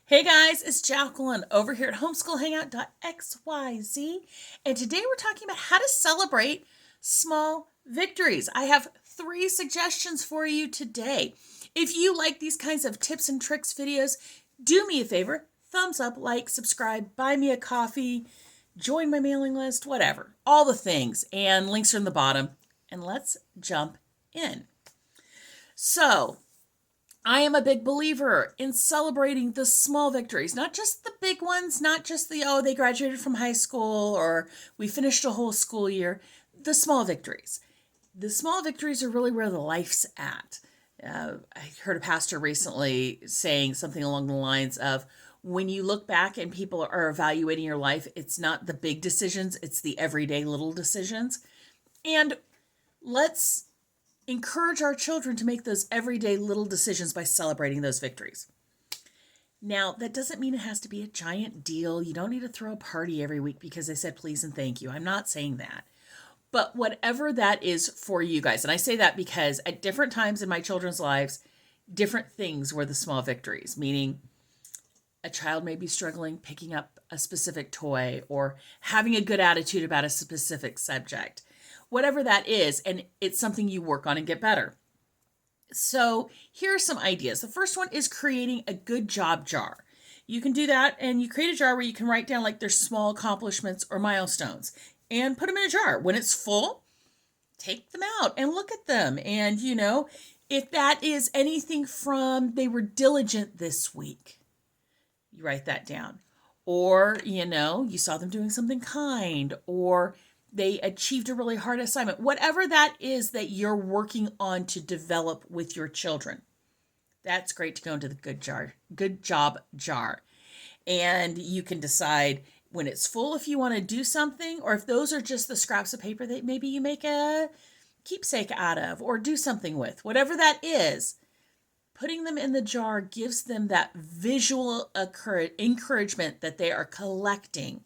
Hey guys, it's Jacqueline over here at homeschoolhangout.xyz, and today we're talking about how to celebrate small victories. I have 3 suggestions for you today. If you like these kinds of tips and tricks videos, do me a favor, thumbs up, like, subscribe, buy me a coffee, join my mailing list, whatever, all the things, and links are in the bottom, and let's jump in. So, I am a big believer in celebrating the small victories, not just the big ones, not just they graduated from high school or we finished a whole school year. The small victories. The small victories are really where the life's at. I heard a pastor recently saying something along the lines of, when you look back and people are evaluating your life, it's not the big decisions, it's the everyday little decisions. And let's encourage our children to make those everyday little decisions by celebrating those victories. Now, that doesn't mean it has to be a giant deal. You don't need to throw a party every week because they said please and thank you. I'm not saying that. But whatever that is for you guys, and I say that because at different times in my children's lives, different things were the small victories, meaning a child may be struggling picking up a specific toy or having a good attitude about a specific subject. Whatever that is, and it's something you work on and get better. So here are some ideas. The first one is creating a good job jar. You can do that, and you create a jar where you can write down like their small accomplishments or milestones and put them in a jar. When it's full, take them out and look at them. And, if that is anything from they were diligent this week, you write that down. Or, you saw them doing something kind, or they achieved a really hard assignment. Whatever that is that you're working on to develop with your children, that's great to go into the good job jar. And you can decide when it's full if you want to do something, or if those are just the scraps of paper that maybe you make a keepsake out of or do something with. Whatever that is, putting them in the jar gives them that visual encouragement that they are collecting.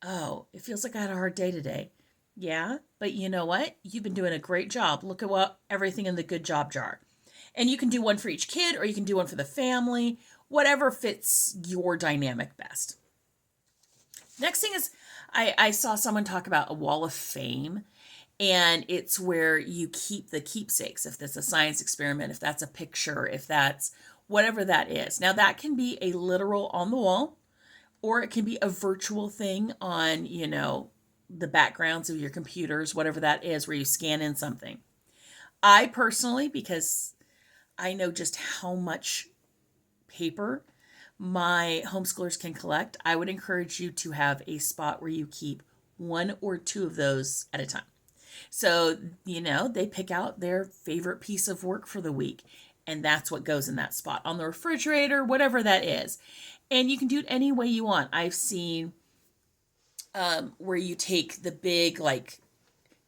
Oh, it feels like I had a hard day today. Yeah, but you know what? You've been doing a great job. Look at everything in the good job jar. And you can do one for each kid, or you can do one for the family, whatever fits your dynamic best. Next thing is, I saw someone talk about a wall of fame, and it's where you keep the keepsakes. If that's a science experiment, if that's a picture, if that's whatever that is. Now that can be a literal on the wall, or it can be a virtual thing on, the backgrounds of your computers, whatever that is, where you scan in something. I personally, because I know just how much paper my homeschoolers can collect, I would encourage you to have a spot where you keep 1 or 2 of those at a time. So, they pick out their favorite piece of work for the week, and that's what goes in that spot on the refrigerator, whatever that is. And you can do it any way you want. I've seen where you take the big,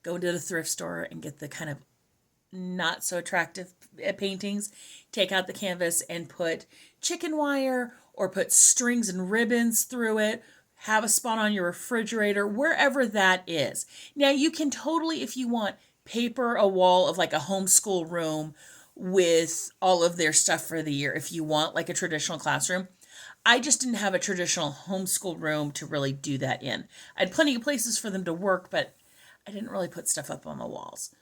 go to the thrift store and get the kind of not so attractive paintings, take out the canvas and put chicken wire or put strings and ribbons through it, have a spot on your refrigerator, wherever that is. Now you can totally, if you want, paper a wall of like a homeschool room with all of their stuff for the year. If you want like a traditional classroom, I just didn't have a traditional homeschool room to really do that in. I had plenty of places for them to work, but I didn't really put stuff up on the walls.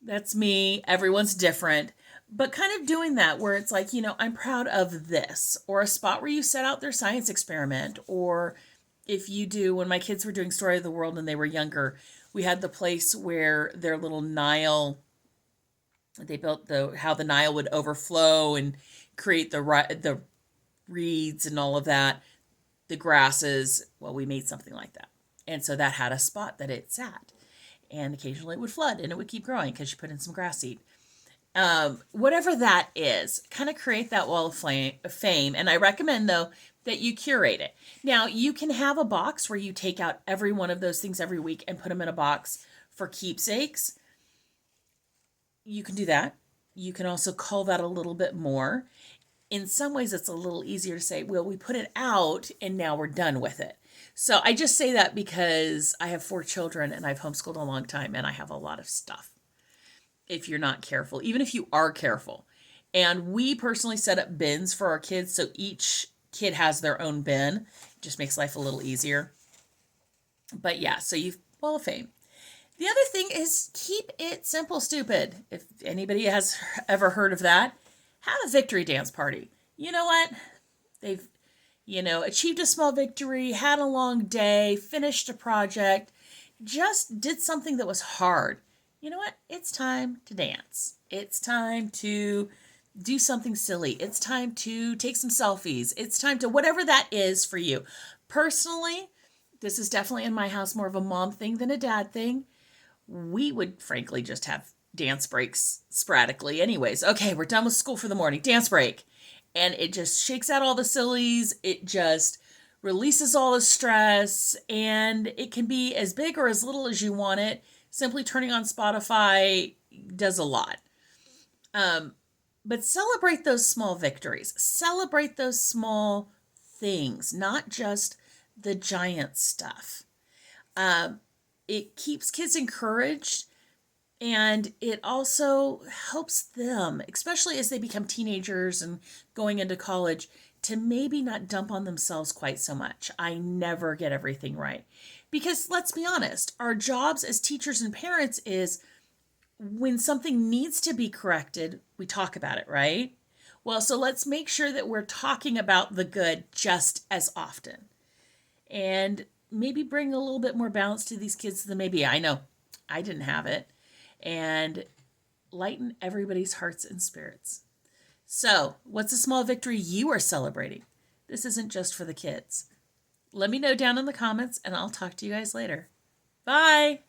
That's me. Everyone's different. But kind of doing that where it's like, I'm proud of this. Or a spot where you set out their science experiment. Or if you do, when my kids were doing Story of the World and they were younger, we had the place where their little Nile, they built how the Nile would overflow and create the reeds and all of that, the grasses. Well, we made something like that. And so that had a spot that it sat. And occasionally it would flood and it would keep growing because you put in some grass seed. Whatever that is, kind of create that wall of fame. And I recommend, though, that you curate it. Now, you can have a box where you take out every one of those things every week and put them in a box for keepsakes. You can do that. You can also cull that a little bit more. In some ways, it's a little easier to say, well, we put it out and now we're done with it. So I just say that because I have 4 children and I've homeschooled a long time and I have a lot of stuff. If you're not careful, even if you are careful, And we personally set up bins for our kids, so each kid has their own bin. It just makes life a little easier. But yeah, so you've Wall of Fame. The other thing is keep it simple, stupid. If anybody has ever heard of that, have a victory dance party. You know what? They've, achieved a small victory, had a long day, finished a project, just did something that was hard. You know what? It's time to dance. It's time to do something silly. It's time to take some selfies. It's time to whatever that is for you. Personally, this is definitely in my house more of a mom thing than a dad thing. We would frankly just have dance breaks sporadically anyways. Okay, we're done with school for the morning. Dance break. And it just shakes out all the sillies. It just releases all the stress. And it can be as big or as little as you want it. Simply turning on Spotify does a lot. But celebrate those small victories. Celebrate those small things, not just the giant stuff. It keeps kids encouraged, and it also helps them, especially as they become teenagers and going into college, to maybe not dump on themselves quite so much. I never get everything right. Because let's be honest, our jobs as teachers and parents is when something needs to be corrected, we talk about it, right? Well, so let's make sure that we're talking about the good just as often. And maybe bring a little bit more balance to these kids than maybe I know I didn't have it. And lighten everybody's hearts and spirits. So, what's a small victory you are celebrating? This isn't just for the kids. Let me know down in the comments, and I'll talk to you guys later. Bye!